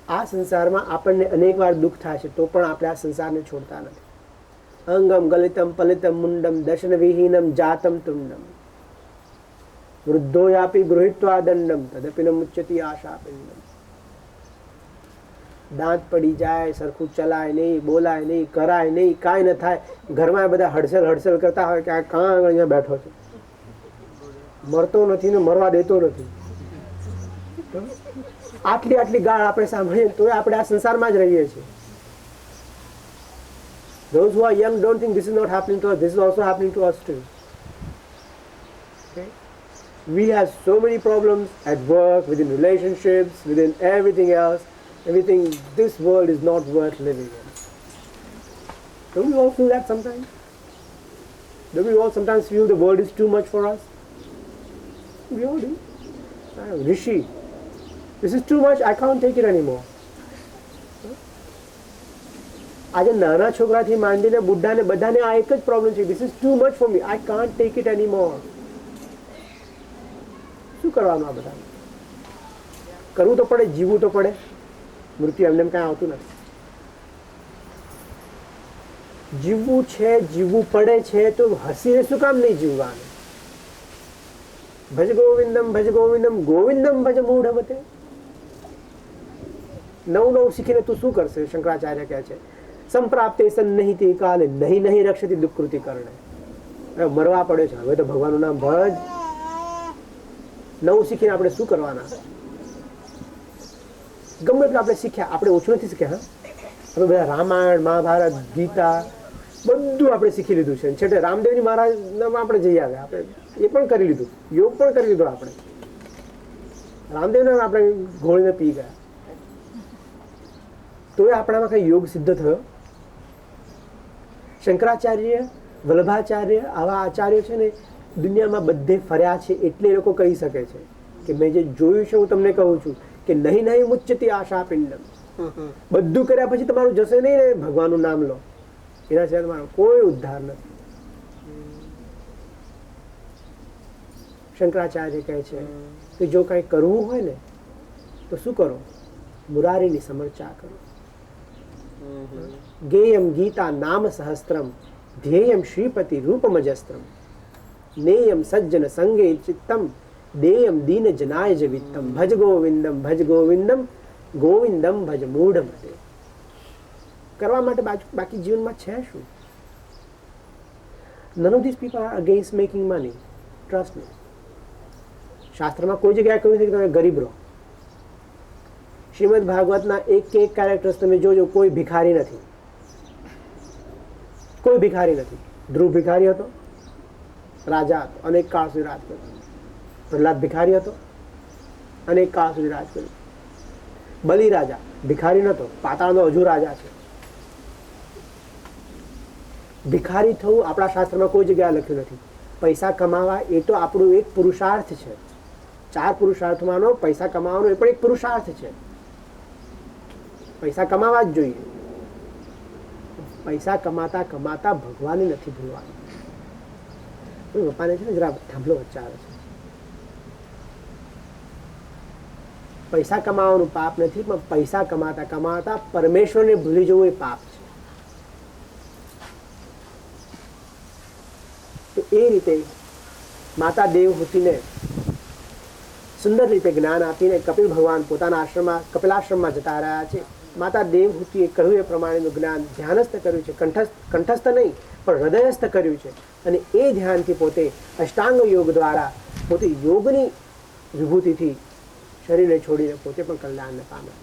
આ સંસારમાં આપણને અનેક વાર દુઃખ થાય છે, તો પણ આપણે આ સંસારને છોડતા નથી. અંગમ ગલિતમ પલિતમ મુંડમ દર્શન વિહીનમ જાતમ તુંડમ વૃદ્ધોયાપી ગૃહિત્વા દંડમ તદપિ ન મુચ્યતિ આશા પિંડમ. દાંત પડી જાય, સરખું ચલાય નહીં, બોલાય નહીં, કરાય નહીં, કાંઈ ન થાય. ઘરમાં બધા હડસલ હડસલ કરતા હોય કે આ કાં અહીંયા બેઠો છે, મરતો નથી ને મરવા દેતો નથી. આટલી આટલી ગાળ આપણે સાંભળીએ તો આપણે આ સંસારમાં જ રહીએ છીએ. Those who are young don't think this is not happening to us. This is also happening to us too. Okay? We have so many problems at work, within relationships, within everything else. Everything. This world is not worth living in. Don't we all feel that sometimes? Don't we all sometimes feel the world is too much for us? We all do. Rishi, this is too much. I can't take it anymore. આજે નાના છોકરાથી માંડીને બુઢાને બધાને આ એક જ problem છે. This is too much for me. I can't take it anymore. શું કરવાનું આ બધાને? કરવું તો પડે, જીવવું તો પડે. મૃત્યુ એમને કાંઈ આવતું નથી. જીવવું છે, જીવવું પડે છે, તો હસીને શું કામ નહીં જીવવાનું? ભજ ગોવિંદમ ગોવિંદમ ભજ મૂઢમતે. નવું નવું શીખીને તું શું કરશે? શંકરાચાર્ય કહે છે સંપ્રાપ્તે સન્નિહિતે કાલે નહીં નહીં રક્ષતી દુઃખકૃતિ કરણે. મરવા પડ્યો છે, હવે તો ભગવાનનું નામ ભજ. નવું શીખીને આપણે શું કરવાના? ગમે એટલું આપણે શીખ્યા, આપણે ઓછું નથી શીખ્યા. હવે બધા રામાયણ, મહાભારત, ગીતા બધું આપણે શીખી લીધું છે. છેલ્લે રામદેવજી મહારાજમાં આપણે જઈ આવ્યા, આપણે એ પણ કરી લીધું, યોગ પણ કરી લીધો. આપણે રામદેવને આપણે ઘોળીને પી ગયા, તો એ આપણામાં કઈ યોગ સિદ્ધ થયો? શંકરાચાર્ય, વલ્લભાચાર્ય, આવા આચાર્યો છે ને દુનિયામાં બધે ફર્યા છે, એટલે એ લોકો કહી શકે છે કે મેં જે જોયું છે હું તમને કહું છું કે નહીં નહીં મુચ્યતિ આશા પિંડમ. બધું કર્યા પછી તમારું જશે નહીં ને ભગવાનનું નામ લો, એના સિવાય તમારો કોઈ ઉદ્ધાર નથી. શંકરાચાર્ય કહે છે કે જો કંઈ કરવું હોય ને તો શું કરો? મુરારીની સમર્ચા કરો. ગેયમ ગીતા નામ સહસ્ત્રમ ધ્યેયમ શ્રીપતિ રૂપમજસ્ત્રમ નેયમ સજ્જન સંગે ચિત્તમ દેયમ દીન જનાય જ વિત્તમ ભજ ગોવિંદમ ગોવિંદમ ભજ મૂઢમતે. કરવા માટે બાકી જીવનમાં છે શું? None of these people are against making money. Trust me. શાસ્ત્રમાં કોઈ જગ્યાએ કહ્યું છે કે તમે ગરીબ રહો. શ્રીમદ ભાગવતના એક કેરેક્ટર્સ તમે જોજો, કોઈ ભિખારી નથી. કોઈ ભિખારી નથી. ધ્રુવ ભિખારી હતો, રાજા હતો, અનેક કાળ સુધી રાજ કર્યું. પ્રહલાદ ભિખારી હતો, અનેક કાળ સુધી રાજ કર્યું. બલિ રાજા ભિખારી નતો, પાતાળનો હજુ રાજા છે. ભિખારી થવું આપણા શાસ્ત્રમાં કોઈ જગ્યાએ લખ્યું નથી. પૈસા કમાવા એ તો આપણું એક પુરુષાર્થ છે. 4 પુરુષાર્થમાંનો પૈસા કમાવાનો એ પણ એક પુરુષાર્થ છે. પૈસા કમાવા જ જોઈએ. પૈસા કમાતા કમાતા ભગવાનને નથી ભૂલવાનું. પપ્પાને છે ને જરા થાંભલો વચ્ચે આવે છે. પૈસા કમાવાનું પાપ નથી, પણ પૈસા કમાતા કમાતા પરમેશ્વરને ભૂલી જવું એ પાપ છે. તો એ રીતે માતા દેવહૂતિને સુંદર રીતે જ્ઞાન આપીને કપિલ ભગવાન પોતાના આશ્રમમાં કપિલાશ્રમમાં જતા રહ્યા છે. માતા દેવહૂતિએ કહ્યું એ પ્રમાણેનું જ્ઞાન ધ્યાનસ્થ કર્યું છે. કંઠસ્થ નહીં પણ હૃદયસ્થ કર્યું છે. અને એ ધ્યાનથી પોતે અષ્ટાંગ યોગ દ્વારા પોતે યોગની વિભૂતિથી શરીરને છોડીને પોતે પણ કલ્યાણને પામ્યા.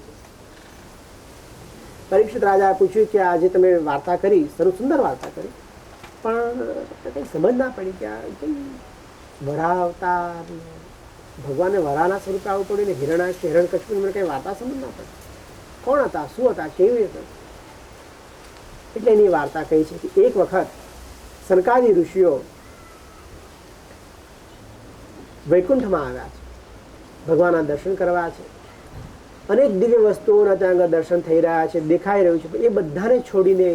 પરીક્ષિત રાજાએ પૂછ્યું કે આજે તમે વાર્તા કરી, સુંદર વાર્તા કરી, પણ કંઈ સમજ ના પડી કે આ વરા અવતાર, ભગવાનને વરાના સ્વરૂપે આવવું પડ્યું ને હિરણાક્ષ હિરણ્યકશ્યપ, મને કંઈ વાર્તા સમજ ના પડી. કોણ હતા, શું હતા, કેવી રીતે? એટલે એની વાર્તા કહી છે કે એક વખત સનકાદી ઋષિઓ વૈકુંઠમાં આવ્યા છે, ભગવાનના દર્શન કરવા છે. અનેક દિવ્ય વસ્તુઓના ત્યાં આગળ દર્શન થઈ રહ્યા છે, દેખાઈ રહ્યું છે. એ બધાને છોડીને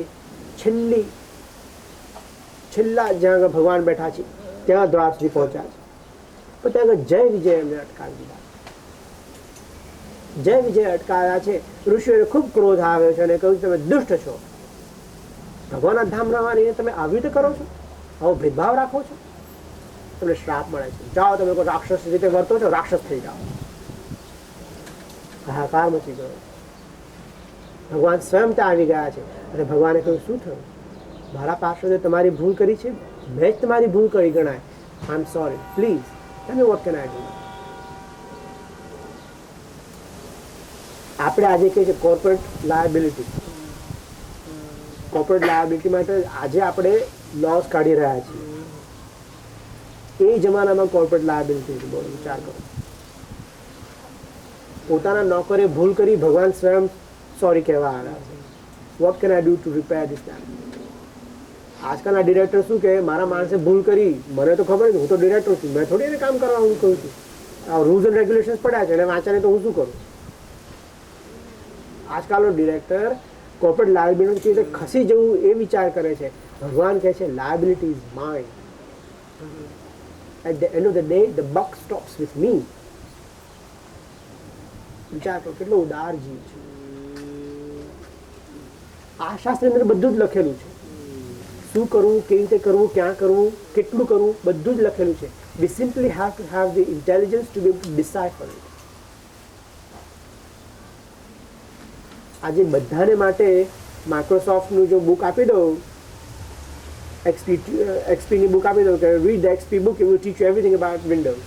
છેલ્લા જ્યાં આગળ ભગવાન બેઠા છે ત્યાં દ્વાર સુધી પહોંચ્યા છે. પણ ત્યાં આગળ જય વિજય એમને અટકાવી દીધા. જય વિજય અટકાયા છે. ઋષિઓને ખૂબ ક્રોધ આવ્યો છે અને કહ્યું તમે દુષ્ટ છો, ભગવાનના ધામ રહેવાની તમે આવી રીતે કરો છો, આવો ભેદભાવ રાખો છો, તમને શ્રાપ મળે છે, જાઓ તમે કોઈ રાક્ષસ રીતે વર્તો છો, રાક્ષસ થઈ જાઓ. હાહાકાર મચી ગયો. ભગવાન સ્વયં ત્યાં આવી ગયા છે અને ભગવાને કહ્યું શું થયું, મારા પાર્ષદે તમારી ભૂલ કરી છે, મેં જ તમારી ભૂલ કરી ગણાય. I am sorry, please tell me what can I do. આપણે આજે કહીએ છીએ કોર્પોરેટ લાયબિલિટી. કોર્પોરેટ લાયબિલિટી માટે આજે આપણે લોસ કાઢી રહ્યા છીએ. એ જમાનામાં કોર્પોરેટ લાયબિલિટી, બોલો વિચાર કરો. પોતાના નોકરે ભૂલ કરી, ભગવાન સ્વયં સોરી કહેવા આવ્યા છે. Vote can I do to repair this liability. આજકાલના ડિરેક્ટર શું કહે, મારા માણસે ભૂલ કરી, મને તો ખબર નથી, હું તો ડિરેક્ટર છું, મેં થોડી એને કામ કરવા હું કહું છું. આ રૂલ્સ એન્ડ રેગ્યુલેશન્સ પડ્યા છે એને વાંચાને તો હું શું કરું. આજકાલનો ડિરેક્ટર કોર્પોરેટ લાયબિલિટી રીતે ખસી જવું એ વિચાર કરે છે. ભગવાન કહે છે liability is mine. At the end of the day the buck stops with me. વિચાર કરો કેટલો ઉદાર જીવ છે. આ શાસ્ત્રની અંદર બધું જ લખેલું છે. શું કરવું, કેવી રીતે કરવું, ક્યાં કરવું, કેટલું કરવું, બધું જ લખેલું છે. We simply have to have the intelligence to be able to decipher it. આજે બધાને માટે માઇક્રોસોફ્ટનું જો બુક આપી દઉં, XPની બુક આપી દઉં કે read the XP book, it will teach you everything about Windows.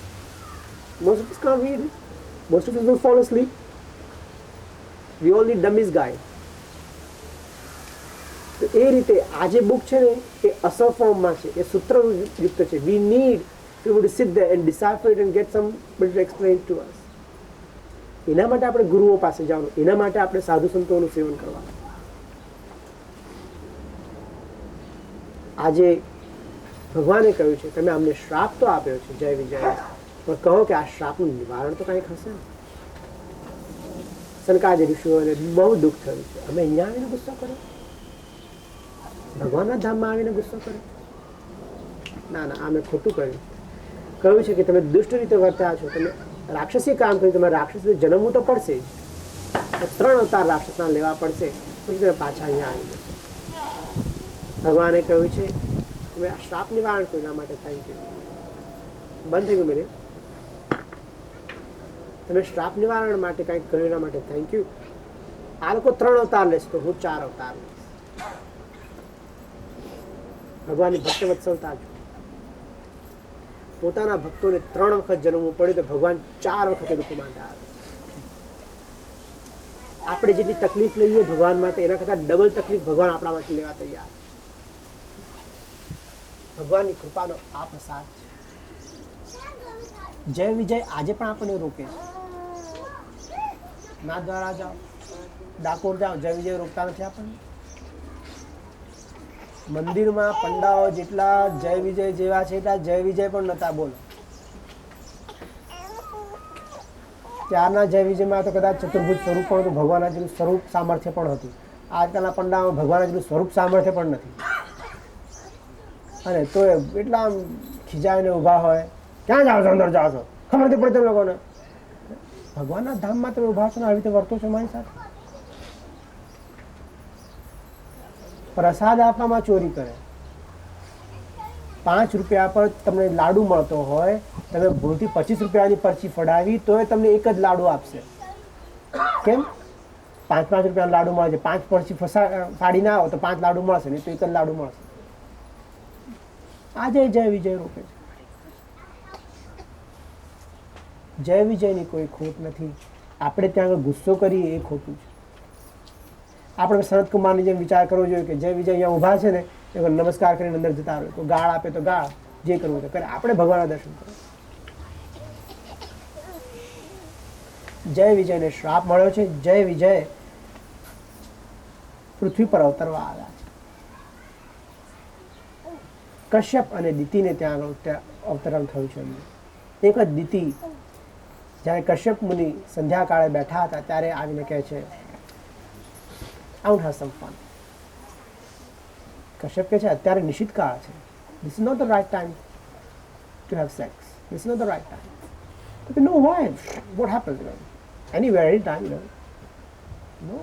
Most of us can't read it. Most of us will fall asleep. We all need dummies guy. તો એ રીતે આ જે બુક છે ને એ અસર ફોર્મમાં છે, એ સૂત્રયુક્ત છે. We need to be able to sit there and decipher it and get somebody to explain to us. એના માટે આપણે ગુરુઓ પાસે જવાનું, એના માટે આપણે સાધુ સંતોનું સેવન કરવાનું. આજે ભગવાને કહ્યું છે તમે અમને શ્રાપ તો આપ્યો છે જય વિજય, પણ કહો કે આ શ્રાપનું નિવારણ તો કંઈક હશે ને. સનકાદી ઋષિઓને બહુ દુઃખ થયું છે, અમે અહીંયા આવીને ગુસ્સો કર્યો, ભગવાનના ધામમાં આવીને ગુસ્સો કર્યો. ના ના, અમે ખોટું કર્યું. કહ્યું છે કે તમે દુષ્ટ રીતે વર્ત્યા છો, તમે રાક્ષસી કામ કર્યું, તમારે રાક્ષસ જન્મવું તો પડશે જ. 3 અવતાર રાક્ષસના લેવા પડશે, પછી તમે પાછા અહીંયા આવી જશો. ભગવાને કહ્યું છે તમે આ શ્રાપ નિવારણ કર્યું, એના માટે થેન્ક યુ. બંધ થઈ ગયું મેરે. તમે શ્રાપ નિવારણ માટે કંઈક કર્યું એના માટે થેન્ક યુ. આ લોકો 3 અવતાર લેશે તો હું 4 અવતાર લઈશ. ભગવાનની ભક્તવત્સલતા છે. પોતાના ભક્તોને 3 વખત જન્મવું પડે તો ભગવાન 4 વખત રૂપમાં આવે. આપણે જેટલી તકલીફ લઈએ ભગવાન માટે એના કરતા ડબલ તકલીફ ભગવાન આપણા માટે લેવા તૈયાર. ભગવાનની કૃપાનો આ પ્રસાદ છે. જય વિજય આજે પણ આપણને રોકે છે. ના દ્વારા જાઓ, ડાકોર જાઓ, જય વિજય રોકતા નથી આપણને. મંદિરમાં પંડાઓ જેટલા જય વિજય જેવા છે એટલા જય વિજય પણ નતા. બોલો, ત્યારના જય વિજયમાં તો કદાચ ચતુર્ભુજ સ્વરૂપ પણ હતું, ભગવાનના જેવું સ્વરૂપ સામર્થ્ય પણ હતું. આજકાલના પંડામાં ભગવાનના જેવું સ્વરૂપ સામર્થ્ય પણ નથી. અને તો એટલા આમ ખીજાઈને ઊભા હોય, ક્યાં જાઓ છો, અંદર જાઓ છો, ખબર નથી પડતી લોકોને. ભગવાનના ધામમાં તમે ઊભા છો ને આવી રીતે વર્તો છો મારી સાથે. પ્રસાદ આપવામાં ચોરી કરે. 5 રૂપિયા પર તમને લાડુ મળતો હોય, તમે ભૂલથી 25 રૂપિયાની પરચી ફડાવી તોય તમને એક જ લાડુ આપશે. કેમ? 5 રૂપિયાનો લાડુ મળે છે, 5 પરચી ફાડી ના આવો તો 5 લાડુ મળશે, નહીં તો એક જ લાડુ મળશે. આજે જય વિજય રોકે છે. જય વિજયની કોઈ ખોટ નથી. આપણે ત્યાં આગળ ગુસ્સો કરીએ એ ખોટું છે. આપણે સનત કુમારની જેમ વિચાર કરવો જોઈએ કે જય વિજય અહીંયા ઊભા છે ને એ નમસ્કાર કરીને અંદર જતા રહે, તો ગાળ આપે તો ગાળ, જે કરવું તો કરે. આપણે ભગવાનના દર્શન કરો. જય વિજયને શ્રાપ મળ્યો છે. જય વિજય પૃથ્વી પર અવતરવા આવ્યા છે. કશ્યપ અને દિતિને ત્યાં અવતરણ થયું છે. એક જ દિતિ જ્યારે કશ્યપ મુનિ સંધ્યાકાળે બેઠા હતા ત્યારે આવીને કહે છે I want to have some fun. Kashyap કહે છે અત્યારે નિશ્ચિત કાળ છે. This is not the right time to have sex. This is not the right time. But no, why? What happened? anywhere, anytime, No.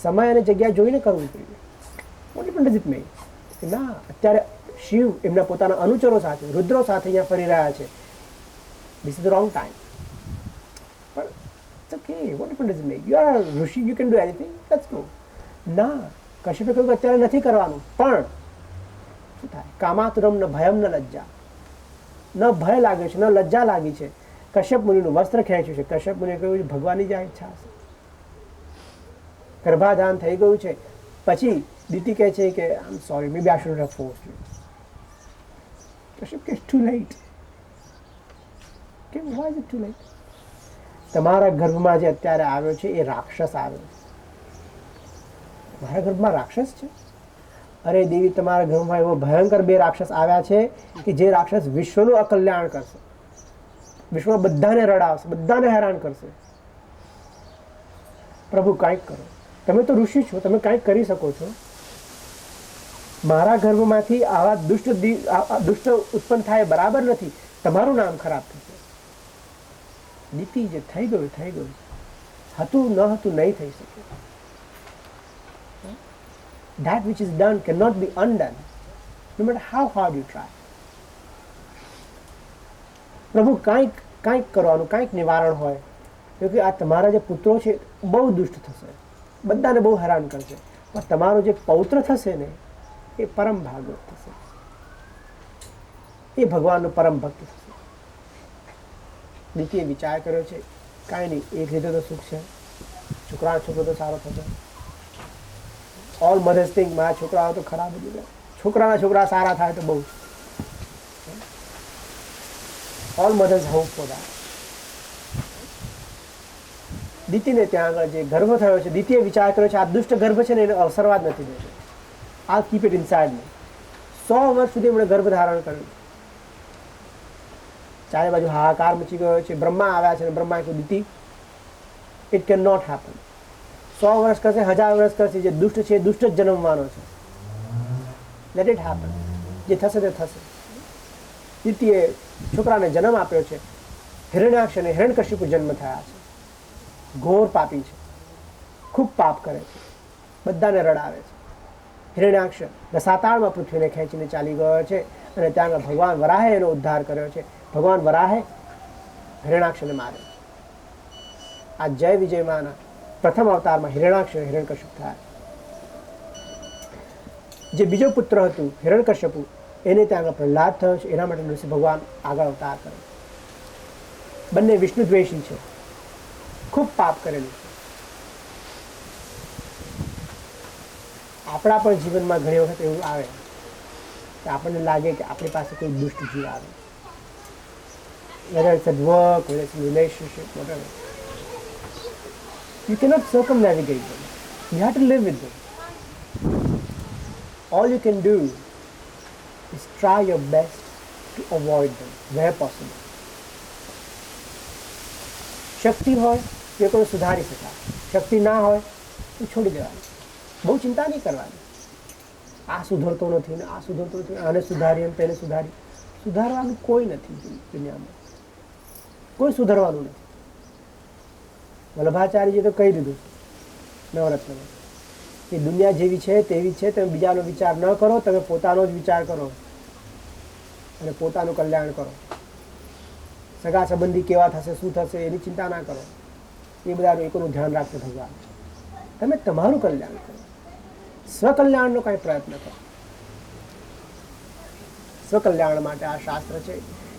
સમય અને જગ્યા જોઈને કરવું જોઈએ. What difference does it make? કે ના, અત્યારે શિવ એમના પોતાના અનુચરો સાથે, રુદ્રો સાથે અહીંયા ફરી રહ્યા છે. This is the wrong time. But it's okay. What difference does it make? You are a Rishi, you can do anything. Let's go. ના, કશ્યપે કહ્યું અત્યારે નથી કરવાનું. પણ શું થાય? કામાતુરમ ન ભયમ ન લજ્જા. ન ભય લાગે છે, ન લજ્જા લાગી છે. કશ્યપ મુનિનું વસ્ત્ર ખેંચ્યું છે. કશ્યપ મુનિએ કહ્યું છે ભગવાનની જ આ ઈચ્છા હશે. ગર્ભાધાન થઈ ગયું છે. પછી દીતિ કહે છે કે I am sorry, may be I should have forced you. Kashyap કે ટુ લેટ. કેમ? Why is it too late? તમારા ગર્ભમાં જે અત્યારે આવ્યો છે એ રાક્ષસ આવ્યો. મારા ગર્ભમાં રાક્ષસ છે? અરે દેવી, તમારા ગર્ભમાં એવો ભયંકર 2 રાક્ષસ આવ્યા છે કે જે રાક્ષસ વિશ્વનું અકલ્યાણ કરશે, વિશ્વમાં બધાને રડાવશે, બધાને હેરાન કરશે. પ્રભુ કાંઈક કરો. તમે તો ઋષિ છો, તમે કાંઈક કરી શકો છો. મારા ગર્ભમાંથી આવા દુષ્ટ ઉત્પન્ન થાય બરાબર નથી. તમારું નામ ખરાબ થશે. નીતિ જે થઈ ગયું થઈ ગયું. હતું ન હતું નહીં થઈ શકે. That which is done cannot be undone, no matter how hard you try. પ્રભુ કાંઈક કરવાનું, કાંઈક નિવારણ હોય. કે આ તમારા જે પુત્રો છે બહુ દુષ્ટ થશે, બધાને બહુ હેરાન કરશે, પણ તમારો જે પૌત્ર થશે ને એ પરમ ભાગવત થશે, એ ભગવાનનો પરમ ભક્ત થશે. દીકરીએ વિચાર કર્યો છે કાંઈ નહીં, એક રીતે તો સુખ છે, છોકરો તો સારો થશે. ઓલ મધર્સ થિંક મારા છોકરાઓ તો ખરાબ જ જાય, છોકરા સારા થાય તો બહુ. All mothers hope for that. દીતીને ત્યાં આગળ જે ગર્ભ થયો છે, દીતીએ વિચાર કર્યો છે આ દુષ્ટ ગર્ભ છે ને એને અવસરવા જ નથી દેતો. આ કીપ ઇટ ઇનસાઇડ મી. 100 વર્ષ સુધી એમણે ગર્ભ ધારણ કર્યું. ચારે બાજુ હાહાકાર મચી ગયો છે. બ્રહ્મા આવ્યા છે અને બ્રહ્માએ કહ્યું દીતી, ઇટ કેન નોટ હેપન. 100 વર્ષ કરશે, 1000 વર્ષ કરશે, જે દુષ્ટ છે એ દુષ્ટ જ જન્મવાનો છે. Let it happen. જે થશે તે થશે. દીતીએ છોકરાને જન્મ આપ્યો છે. હિરણ્યાક્ષ અને હિરણ્યકશિપુ જન્મ થયા છે. ઘોર પાપી છે, ખૂબ પાપ કરે છે, બધાને રડાવે છે. હિરણ્યાક્ષ રસાતાળમાં પૃથ્વીને ખેંચીને ચાલી ગયો છે અને ત્યાં ભગવાન વરાહે એનો ઉદ્ધાર કર્યો છે. ભગવાન વરાહે હિરણ્યાક્ષને માર્યો. આ જય વિજયમાના પ્રથમ અવતારમાં હિરણ્યાક્ષ અને હિરણ્યકશિપ થયા. જે બીજો પુત્ર હતું હિરણ્યકશિપુ, એને ત્યાં આગળ પ્રહલાદ થયો છે. એના માટે નૃસિંહ ભગવાન આગળ અવતાર કર્યો. બંને વિષ્ણુ દ્વેષી છે, ખૂબ પાપ કરેલું છે. આપણા પણ જીવનમાં ઘણી વખત એવું આવે કે આપણને લાગે કે આપણી પાસે કોઈ દુષ્ટ જીવ આવે, whether it's at work, whether it's in relationship, whatever. You cannot circumnavigate them. You have to live with them. All you can do is try your best to avoid them where possible. શક્તિ હોય તો કોઈ સુધારી શકાય, શક્તિ ના હોય તો છોડી દેવાની. બહુ ચિંતા નહીં કરવાની. આ સુધરતો નથી ને આ સુધરતો નથી, આને સુધારી અને તેને સુધારી. સુધારવાનું કોઈ નથી દુનિયામાં, કોઈ સુધરવાનું નથી. વલ્લભાચાર્યજીએ તો કહી દીધું નવરત્નમાં કે દુનિયા જેવી છે તેવી છે, તમે બીજાનો વિચાર ન કરો, તમે પોતાનો જ વિચાર કરો અને પોતાનું કલ્યાણ કરો. સગા સંબંધી કેવા થશે, શું થશે એની ચિંતા ના કરો. એ બધાનું એકોનું ધ્યાન રાખજો ભગવાન. તમે તમારું કલ્યાણ કરો, સ્વકલ્યાણનો કાંઈ પ્રયત્ન કરો. સ્વકલ્યાણ માટે આ શાસ્ત્ર છે.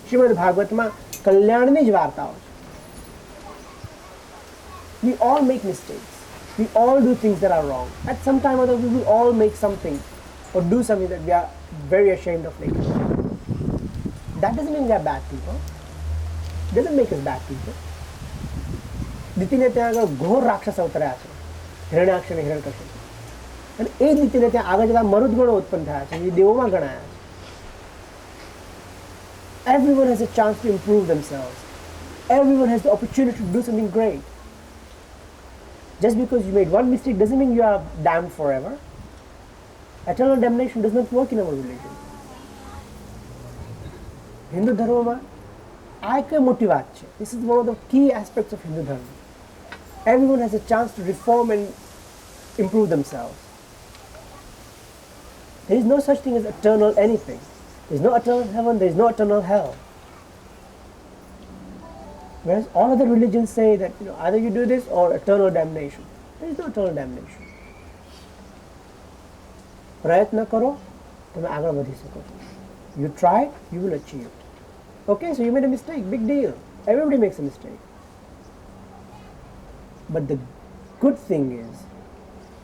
શ્રીમદ ભાગવતમાં કલ્યાણની જ વાર્તાઓ છે. We all make mistakes. We all do things that are wrong. At some time or other, we will all make something or do something that we are very ashamed of making. That doesn't mean we are bad people. It doesn't make us bad people. દીતીને ત્યાં આગળ ઘોર રાક્ષસ અવતર્યા છે, હિરણ્યાક્ષ અને હિરણ્યકશિપુ. અને એ જ દીતીને ત્યાં આગળ જતા મરુદગણો ઉત્પન્ન થયા છે, એ દેવોમાં ગણાયા છે. Everyone has a chance to improve themselves. Everyone has the opportunity to do something great. Just because you made one mistake doesn't mean you are damned forever. Eternal damnation does not work in our religion. Hindu ધર્મમાં આ એક મોટી વાત છે. This is one of the key aspects of Hindu Dharma. Everyone has a chance to reform and improve themselves. There is no such thing as eternal anything. There is no eternal heaven, there is no eternal hell. Whereas all other religions say that either you do this or eternal damnation. There is no eternal damnation. પ્રયત્ન કરો તમે આગળ વધી શકો છો. You try, you will achieve. Okay, so you made a mistake, big deal. Everybody makes a mistake. But the good thing is,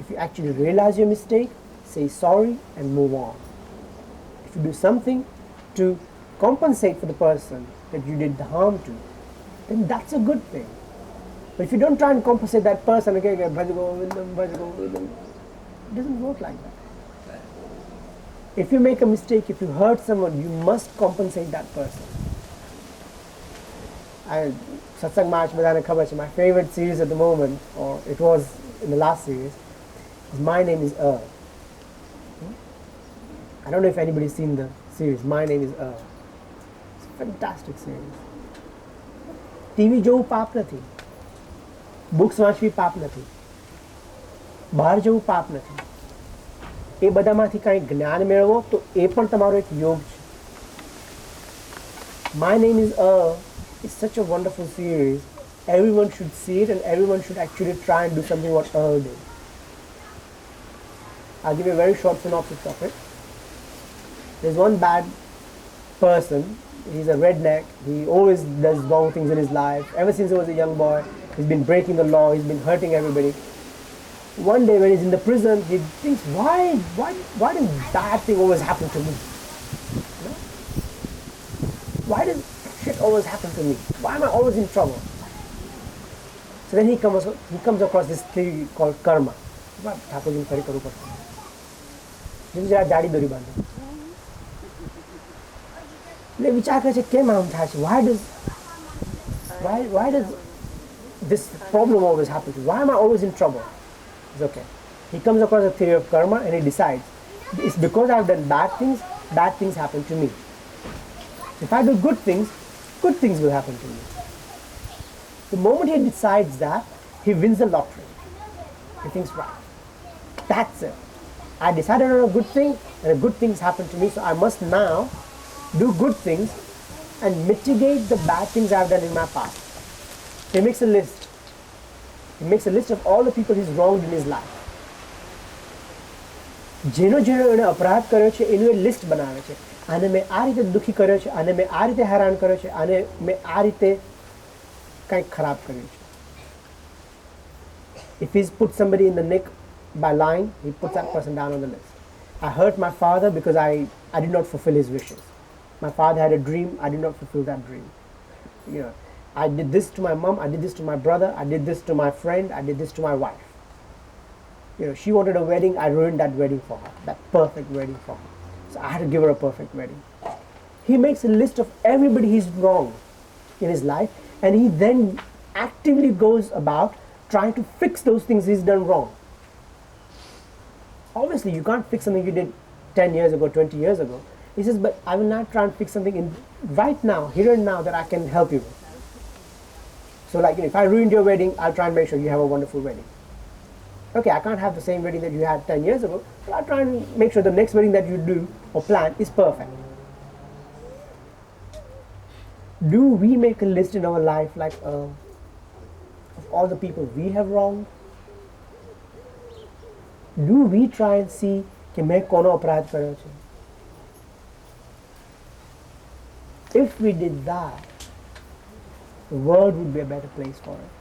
if you actually realize your mistake, say sorry and move on. If you do something to compensate for the person that you did the harm to, then that's a good thing. But if you don't try and compensate that person, okay, bhaj govindam, it doesn't work like that. If you make a mistake, if you hurt someone, you must compensate that person. Satsang March, badaane khabar chhe, my favorite series at the moment, or it was in the last series, is My Name is Earl. I don't know if anybody's seen the series, My Name is Earl. It's a fantastic series. TV જોવું પાપ નથી, books વાંચવી પાપ નથી, બહાર જવું પાપ નથી. એ બધામાંથી કંઈ જ્ઞાન મેળવો તો એ પણ તમારો એક યોગ છે. My Name is Earl is such a wonderful series. Everyone should see it and everyone should actually try and do something what Earl did. I'll give you a very short synopsis of it. There's one bad person. He's a redneck. He always does wrong things in his life. Ever since he was a young boy, he's been breaking the law. He's been hurting everybody. One day when he's in the prison, he thinks, why does bad thing always happen to me? You know? Why does shit always happen to me? Why am I always in trouble? So then he comes across this theory called karma. ઠાકોરજીને ફરી કરવું પડશે. જરા જાડી દોરી બાંધો. એટલે વિચાર કરે છે કેમ આમ થાય છે? Why does this problem always happen to me? Why am I always in trouble? It's okay. He comes across the theory of karma and he decides, it's because I've done bad things happen to me. If I do good things will happen to me. The moment he decides that, he wins the lottery. He thinks, right, that's it. I decided on a good thing and good things happen to me, so I must now do good things and mitigate the bad things I've done in my past. He makes a list. He makes a list of all the people he's wronged in his life. જેનો એને અપરાધ કર્યો છે એનું એ list બનાવે છે. આને મેં આ રીતે દુઃખી કર્યો છે, આને મેં આ રીતે હેરાન કર્યો છે, આને મેં આ રીતે કંઈક ખરાબ કર્યું છે. If he's put somebody in the neck by lying, he puts that person down on the list. I hurt my father because I did not fulfill his wishes. My father had a dream, I did not fulfill that dream. You know, I did this to my mom, I did this to my brother, I did this to my friend, I did this to my wife. You know, she wanted a wedding, I ruined that wedding for her, that perfect wedding for her. So I had to give her a perfect wedding. He makes a list of everybody he's wronged in his life, and he then actively goes about trying to fix those things he's done wrong. Obviously, you can't fix something you did 10 years ago, 20 years ago. He says, but I will not try and fix something in right now, here and now, that I can help you with. So like, if I ruined your wedding, I'll try and make sure you have a wonderful wedding. Okay, I can't have the same wedding that you had 10 years ago, but I'll try and make sure the next wedding that you do or plan is perfect. Do we make a list in our life like of all the people we have wronged? Do we try and see कि मैं कोनो अपराध કર્યો છે? If we did that, the world would be a better place for it.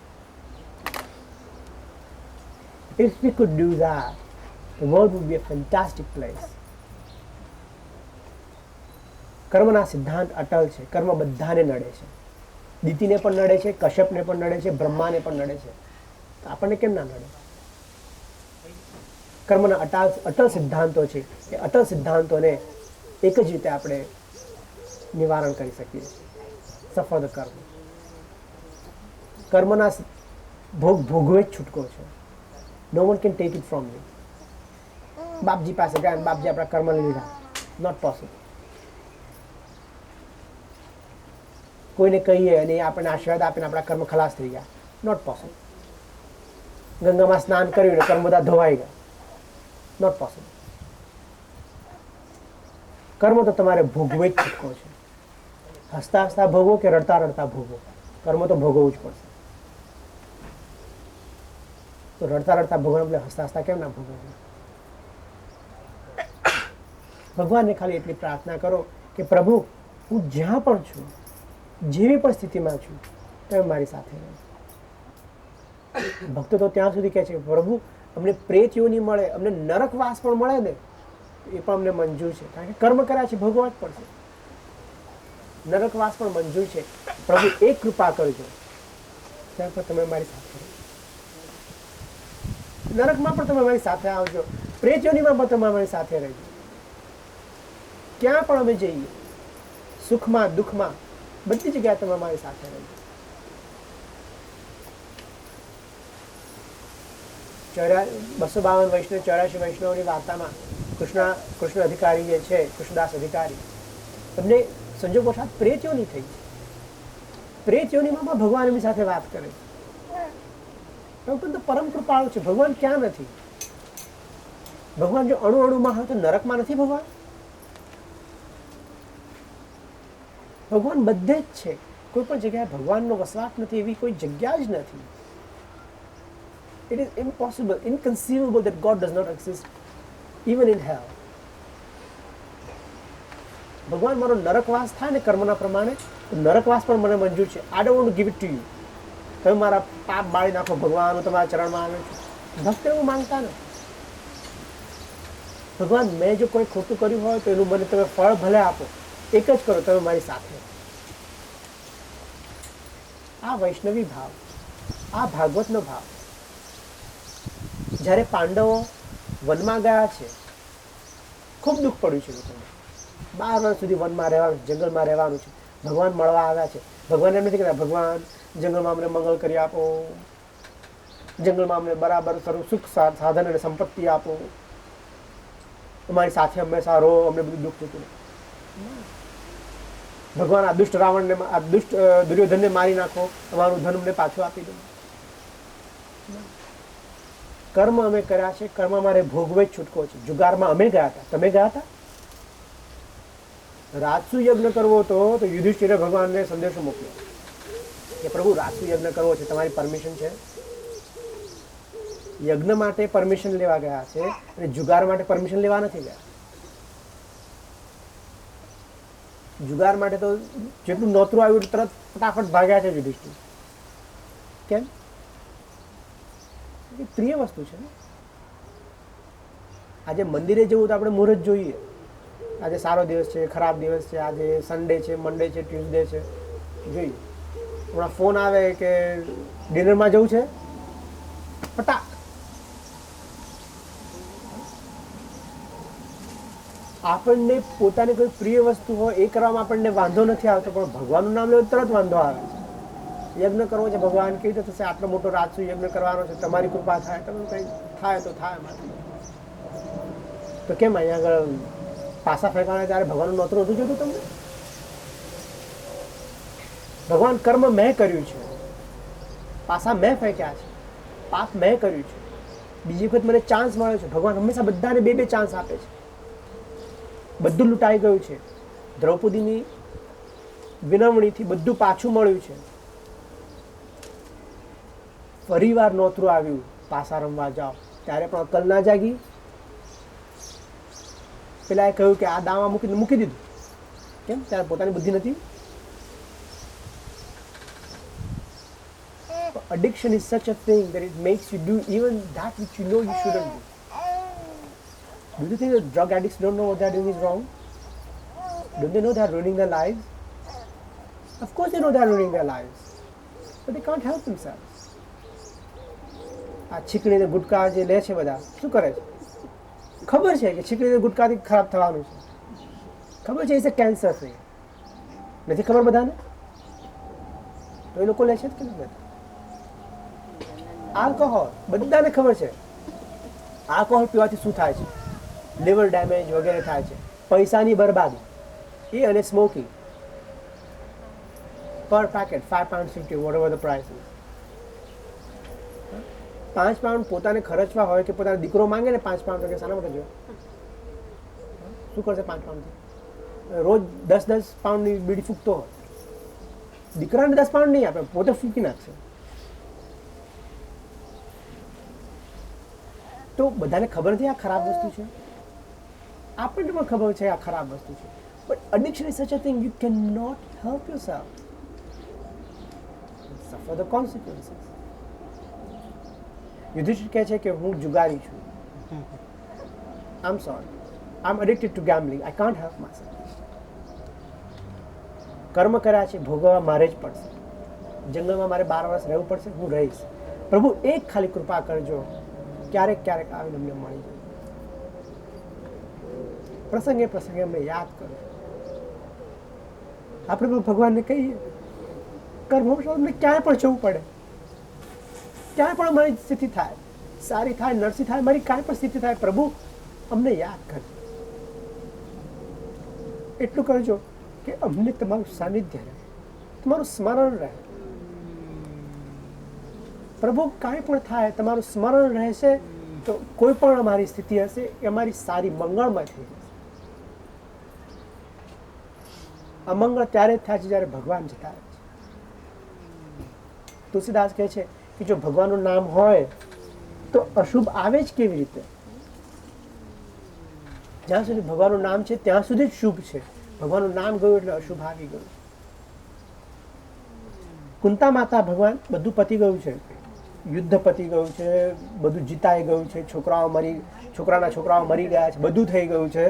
If we could do that, the world would be a fantastic place. કર્મના સિદ્ધાંત અટલ છે. કર્મ બધાને નડે છે. દિતિને પણ નડે છે, કશ્યપને પણ નડે છે, બ્રહ્માને પણ નડે છે. તો આપણને કેમ ના નડે? કર્મના અટલ સિદ્ધાંતો છે. એ અટલ સિદ્ધાંતોને એક જ રીતે આપણે નિવારણ કરી શકીએ છીએ. સફળ કર્મ. કર્મના ભોગ ભોગવે જ છૂટકો છે. No one can take it from me. બાપજી પાસે ગયા અને બાપજી આપણા કર્મ લીધા. Not possible. કોઈને કહીએ અને આપણને આશીર્વાદ આપીને આપણા કર્મ ખલાસ થઈ ગયા. Not possible. ગંગામાં સ્નાન કર્યું ને કર્મ બધા ધોવાઈ ગયા. Not possible. કર્મ તો તમારે ભોગવે જ છૂટકો છે. હસતા હસતા ભોગવો કે રડતા રડતા ભોગવો, કર્મ તો ભોગવવું જ પડશે. તો રડતા રડતા ભગવાન એટલે હસતા હસતા કેમ ના ભોગવવું? ભગવાનને ખાલી એટલી પ્રાર્થના કરો કે પ્રભુ હું જ્યાં પણ છું, જેવી પણ સ્થિતિમાં છું, તમે મારી સાથે રહો. ભક્તો તો ત્યાં સુધી કહે છે કે પ્રભુ અમને પ્રેત યોની મળે, અમને નરકવાસ પણ મળે ને એ પણ અમને મંજૂર છે, કારણ કે કર્મ કર્યા છે, ભોગવવા જ પડશે. નરકવાસ પણ મંજૂર છે, પ્રભુ એક કૃપા કરજો, ત્યાં પણ તમે મારી સાથે રહો. નરકમાં પણ તમે મારી સાથે આવજો, પ્રેત યોનીમાં પણ તમે મારી સાથે રહેજો. ક્યાં પણ અમે જઈએ, સુખમાં દુઃખમાં બધી જગ્યાએ તમે મારી સાથે રહેજો. 252 વૈષ્ણવ 84 વૈષ્ણવની વાર્તામાં કૃષ્ણ અધિકારી જે છે, કૃષ્ણદાસ અધિકારી, તમને સંજોગવશાત પ્રેત યોની થઈ છે. પ્રેત યોનીમાં પણ ભગવાન એમની સાથે વાત કરે છે. તો પરમ કૃપાળુ છે. ભગવાન ક્યાં નથી? ભગવાન જો અણુ અણુમાં હોય તો નરકમાં નથી ભગવાન? ભગવાન બધે જ છે. કોઈ પણ જગ્યાએ ભગવાનનો વસવાટ નથી એવી કોઈ જગ્યા જ નથી. It is impossible, inconceivable that God does not exist even in hell. ભગવાન મારો નરકવાસ થાય ને કર્મના પ્રમાણે, તો નરકવાસ પણ મને મંજૂર છે. I don't want to give it to you. તમે મારા પાપ બાળી નાખો ભગવાન, હું તમારા ચરણમાં આવ્યો છું. ભક્ત એવું માંગતા ને, ભગવાન મેં જો કોઈ ખોટું કર્યું હોય તો એનું મને તમે ફળ ભલે આપો, એક જ કરો, તમે મારી સાથે. આ વૈષ્ણવી ભાવ, આ ભાગવતનો ભાવ. જ્યારે પાંડવો વનમાં ગયા છે, ખૂબ દુઃખ પડ્યું છે લોકોને. 12 વર્ષ સુધી વનમાં રહેવાનું, જંગલમાં રહેવાનું છે. ભગવાન મળવા આવ્યા છે. ભગવાન એમ નથી કહેતા ભગવાન જંગલમાં અમને મંગળ કરી આપો, જંગલમાં અમને બરાબર સુખ સાધન અને સંપત્તિ આપો, અમારી સાથે હંમેશા રહો, અમને બધું દુઃખ થતું. ભગવાન આ દુષ્ટ રાવણને, આ દુષ્ટ દુર્યોધનને મારી નાખો, અમારું ધન અમને પાછું આપી દો. કર્મ અમે કર્યા છે, કર્મ અમારે ભોગવે જ છૂટકો છે. જુગારમાં અમે ગયા હતા, તમે ગયા હતા? રાજસુ યજ્ઞ કરવો હતો તો યુધિષ્ઠિરે ભગવાનને સંદેશો મોકલ્યો કે પ્રભુ રાજસુ યજ્ઞ કરવો છે, તમારી પરમિશન છે? યજ્ઞ માટે પરમિશન લેવા ગયા છે અને જુગાર માટે પરમિશન લેવા નથી ગયા. જુગાર માટે તો જેટલું નોતરું આવ્યું તરત ફટાફટ ભાગ્યા છે યુધિષ્ઠિર. કેમ? પ્રિય વસ્તુ છે ને. આજે મંદિરે જવું તો આપણે મુહૂર્ત જોઈએ. આજે સારો દિવસ છે, ખરાબ દિવસ છે, આજે સન્ડે છે, મંડે છે, ટ્યુઝડે છે, જોઈએ. હમણાં ફોન આવે કે ડિનરમાં જવું છે, ફટાક. આપણને પોતાની કોઈ પ્રિય વસ્તુ હોય એ કરવામાં આપણને વાંધો નથી આવતો, પણ ભગવાનનું નામ લેવું તરત વાંધો આવે છે. યજ્ઞ કરવો છે, ભગવાન કેવી રીતે થશે? આટલો મોટો રાજસુ યજ્ઞ કરવાનો છે, તમારી કૃપા થાય, તમે કંઈ થાય તો થાય. તો કેમ અહીંયા આગળ પાસા ફેંકવાના ત્યારે ભગવાનનું નોતરું હતું જોતું તમને? ભગવાન કર્મ મેં કર્યું છે, પાસા મેં ફેંક્યા છે, પાપ મેં કર્યું છે, બીજી વખત મને ચાન્સ મળ્યો છે. ભગવાન હંમેશા બધાને 2 ચાન્સ આપે છે. બધું લૂંટાઈ ગયું છે, દ્રૌપદીની વિનવણીથી બધું પાછું મળ્યું છે. ફરી વાર નોતરું આવ્યું, પાસા રમવા જાઓ, ત્યારે પણ અક્કલ ના જાગી. પેલા એ કહ્યું કે આ દાવા મૂકી દીધું. કેમ? ત્યારે પોતાની બુદ્ધિ નથી. Addiction is such a thing that it makes you do even that which you know you shouldn't do. Do you think that drug addicts don't know what they're doing is wrong? Don't they know they're ruining their lives? Of course they know they're ruining their lives, but they can't help themselves. આ છીકડીને ગુટકા જે લે છે બધા શું કરે છે? ખબર છે કે છીકડીને ગુટકાથી ખરાબ થવાનું છે, ખબર છે એ કેન્સર છે, નથી ખબર બધાને? તો એ લોકો લે છે કે નથી? આલ્કોહોલ બધાને ખબર છે. આલ્કોહોલ પીવાથી શું થાય છે? લીવર ડેમેજ વગેરે થાય છે, પૈસાની બરબાદી. એ અને સ્મોકિંગ. પર packet £5.50, whatever the price is. 5 pound પોતાને ખર્ચવા હોય કે પોતાનો દીકરો માંગે ને 5 પાઉન્ડ, તો કે શાના માટે જો શું કરશે 5 પાઉન્ડથી? રોજ 10 પાઉન્ડની બીડી ફૂંકતો હોય, દીકરાને 10 પાઉન્ડ નહીં આપે, પોતે ફૂંકી નાખશે. તો બધાને ખબર નથી આ ખરાબ વસ્તુ છે, આપણને પણ ખબર છે આ ખરાબ વસ્તુ છે. But addiction is such a thing you cannot help yourself. Suffer the consequences. Yudhishthir કહે છે કે હું જુગારી છું. I'm sorry. I'm addicted to gambling. I can't help myself. કર્મ કર્યા છે, ભોગવવા મારે જ પડશે. જંગલમાં મારે 12 વર્ષ રહેવું પડશે, હું રહીશ. પ્રભુ એક ખાલી કૃપા કરજો, ક્યારેક ક્યારેક આવીને અમને મળી જાય. પ્રસંગે પ્રસંગે અમને યાદ કરો. આપણે પણ ભગવાનને કહીએ, કર્મ અમને ક્યાંય પણ જવું પડે, ક્યાંય પણ અમારી સ્થિતિ થાય, સારી થાય, નરસી થાય, મારી કાંઈ પણ સ્થિતિ થાય, પ્રભુ અમને યાદ કરજો. એટલું કરજો કે અમને તમારું સાનિધ્ય રહે, તમારું સ્મરણ રહે. પ્રભુ કાંઈ પણ થાય, તમારું સ્મરણ રહેશે તો કોઈ પણ અમારી સ્થિતિ હશે એ અમારી સારી મંગળમાં થઈ જશે. અમંગળ ત્યારે જ થાય છે જ્યારે ભગવાન જતા રહે છે. તુલસીદાસ કહે છે કે જો ભગવાનનું નામ હોય તો અશુભ આવે જ કેવી રીતે? જ્યાં સુધી ભગવાનનું નામ છે ત્યાં સુધી જ શુભ છે. ભગવાનનું નામ ગયું એટલે અશુભ આવી ગયું. કુંતા માતા ભગવાન બધું પતી ગયું છે, યુદ્ધ પતી ગયું છે, બધું જીતાઈ ગયું છે, છોકરાના છોકરાઓ મરી ગયા છે, બધું થઈ ગયું છે.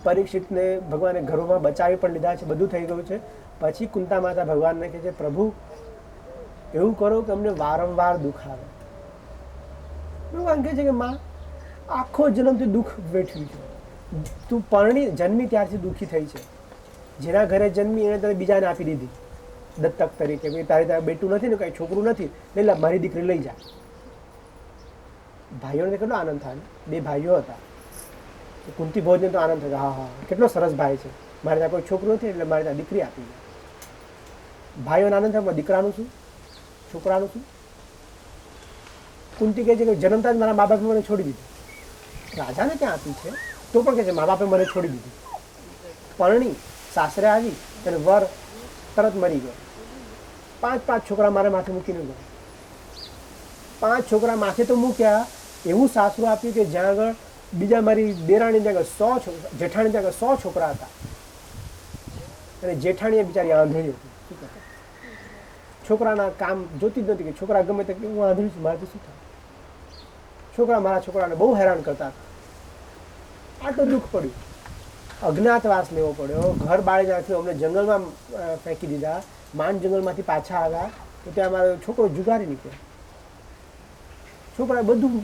પરીક્ષિતને ભગવાને ઘરોમાં બચાવી પણ લીધા છે, બધું થઈ ગયું છે. પછી કુંતા માતા ભગવાનને કહે છે પ્રભુ એવું કરો કે અમને વારંવાર દુઃખ આવે. ભગવાન કહે છે કે માં આખો જન્મથી દુઃખ વેઠ્યું છે, તું જન્મી ત્યારથી દુઃખી થઈ છે. જેના ઘરે જન્મી એને તને બીજાને આપી દીધી દત્તક તરીકે, તારે બેટું નથી ને કઈ છોકરું નથી, લઈ લે મારી દીકરી લઈ જા. ભાઈઓને કેટલો આનંદ થાય ને, 2 ભાઈઓ હતા, કુંતી ભોજને તો આનંદ થયો, હા હા કેટલો સરસ ભાઈ છે, મારે ત્યાં કોઈ છોકરું નથી એટલે મારે ત્યાં દીકરી આપી દે. ભાઈઓને આનંદ થાય, દીકરાનું શું, છોકરાનું શું? કુંતી કહે છે કે જન્મતા જ મારા મા બાપે મને છોડી દીધી. રાજાને ત્યાં આપી છે તો પણ કહે છે મા બાપે મને છોડી દીધી. પરણી સાસરે આવી અને વર તરત મરી ગયો. 5 છોકરા મારે માથે મૂકીને ગયો. 5 છોકરા માથે તો મૂક્યા, એવું સાસરું આપ્યું કે જ્યાં આગળ બીજા મારી દેરાણી ત્યાં આગળ 100 જેઠાણી ત્યાં આગળ 100 છોકરા હતા અને જેઠાણીએ બિચારી આંધળી હતી. શું કરતા? છોકરાના કામ જોતી જ નથી કે છોકરા ગમે તે હું આંધળી છું, મારાથી શું થાય? છોકરા મારા છોકરાને બહુ હેરાન કરતા હતા. આટલું દુઃખ પડ્યું, અજ્ઞાતવાસ લેવો પડ્યો, ઘર બાળી નાખ્યું, અમને જંગલમાં ફેંકી દીધા. માંડ જંગલમાંથી પાછા આવ્યા તો ત્યાં મારો છોકરો જુગારી નીકળ્યો. છોકરાએ બધું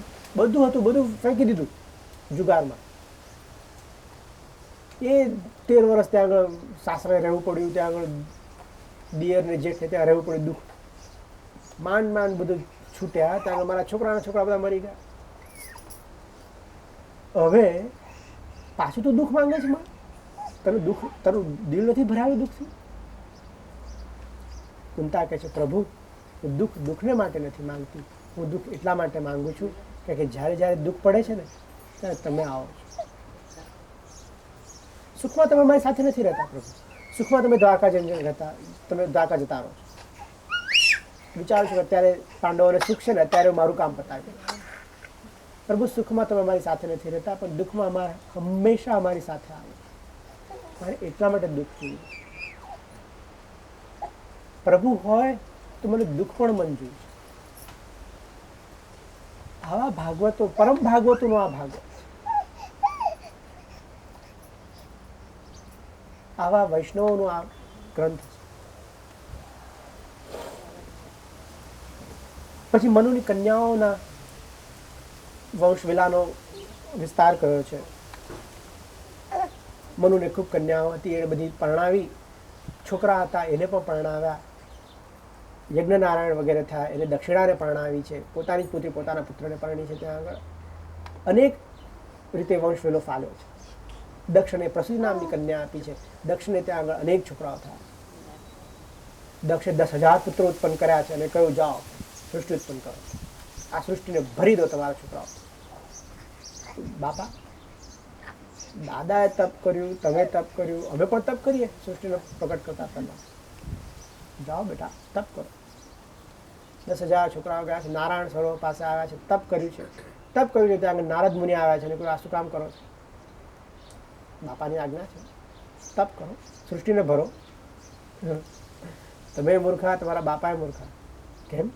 હતું, બધું ફેંકી દીધું જુગારમાં. એ 13 વર્ષ ત્યાં આગળ સાસરે રહેવું પડ્યું, ત્યાં આગળ દિયર ને જેઠને ત્યાં રહેવું પડ્યું. દુઃખ માંડ બધું છૂટ્યા, ત્યાં આગળ મારા છોકરા બધા મરી ગયા. હવે પાછું તો દુઃખ માંગે છે, તારું દિલ નથી ભરાયું દુઃખથી? કુંતા કહે છે પ્રભુ હું દુઃખને માટે નથી માંગતી, હું દુઃખ એટલા માટે માંગુ છું કે જ્યારે દુઃખ પડે છે ને ત્યારે તમે આવો છો. સુખમાં તમે મારી સાથે નથી રહેતા પ્રભુ, સુખમાં તમે દ્વારકા જતા રહો છો. વિચારો છો કે અત્યારે પાંડવોને સુખ છે ને, અત્યારે મારું કામ પતાવ્યું. પ્રભુ સુખમાં તમે અમારી સાથે નથી રહેતા, પણ દુઃખમાં હંમેશા અમારી સાથે આવે. મારે એટલા માટે દુઃખ જોઈએ. પ્રભુ હોય તો મને દુઃખ પણ મંજૂર છે. આવા ભાગવતો, પરમ ભાગવતોનો આ ભાગવત, આવા વૈષ્ણવોનો આ ગ્રંથ છે. પછી મનુની કન્યાઓના વંશ વિલાનો વિસ્તાર કર્યો છે. મનુને ખૂબ કન્યાઓ હતી, એને બધી પરણાવી. છોકરા હતા એને પણ પરણાવ્યા. યજ્ઞનારાયણ વગેરે થયા, એને દક્ષિણાને પરણાવી છે. પોતાની જ પુત્રી પોતાના પુત્રને પરણી છે. ત્યાં આગળ અનેક રીતે વંશ વેલો ફાલ્યો છે. દક્ષને પ્રસિદ્ધ નામની કન્યા આપી છે. દક્ષને ત્યાં આગળ અનેક છોકરાઓ થયા. દક્ષે 10,000 પુત્રો ઉત્પન્ન કર્યા છે અને કહ્યું જાઓ સૃષ્ટિ ઉત્પન્ન કરો. આ સૃષ્ટિને ભરી દો તમારા છોકરાઓ. બાપા દાદાએ તપ કર્યું, તમે તપ કર્યું, અમે પણ તપ કરીએ સૃષ્ટિને પ્રગટ કરતા પહેલા. જાઓ બેટા તપ કરો. 10,000 છોકરાઓ ગયા છે, નારાયણ સરોવર પાસે આવ્યા છે, તપ કર્યું છે. તપ કર્યું છે ત્યાં નારદ મુનિ આવ્યા છે અને કોઈ આ શું કામ કરો છો? બાપાની આજ્ઞા છે, તપ કરો, સૃષ્ટિને ભરો. તમે મૂર્ખા, તમારા બાપાએ મૂર્ખા. કેમ?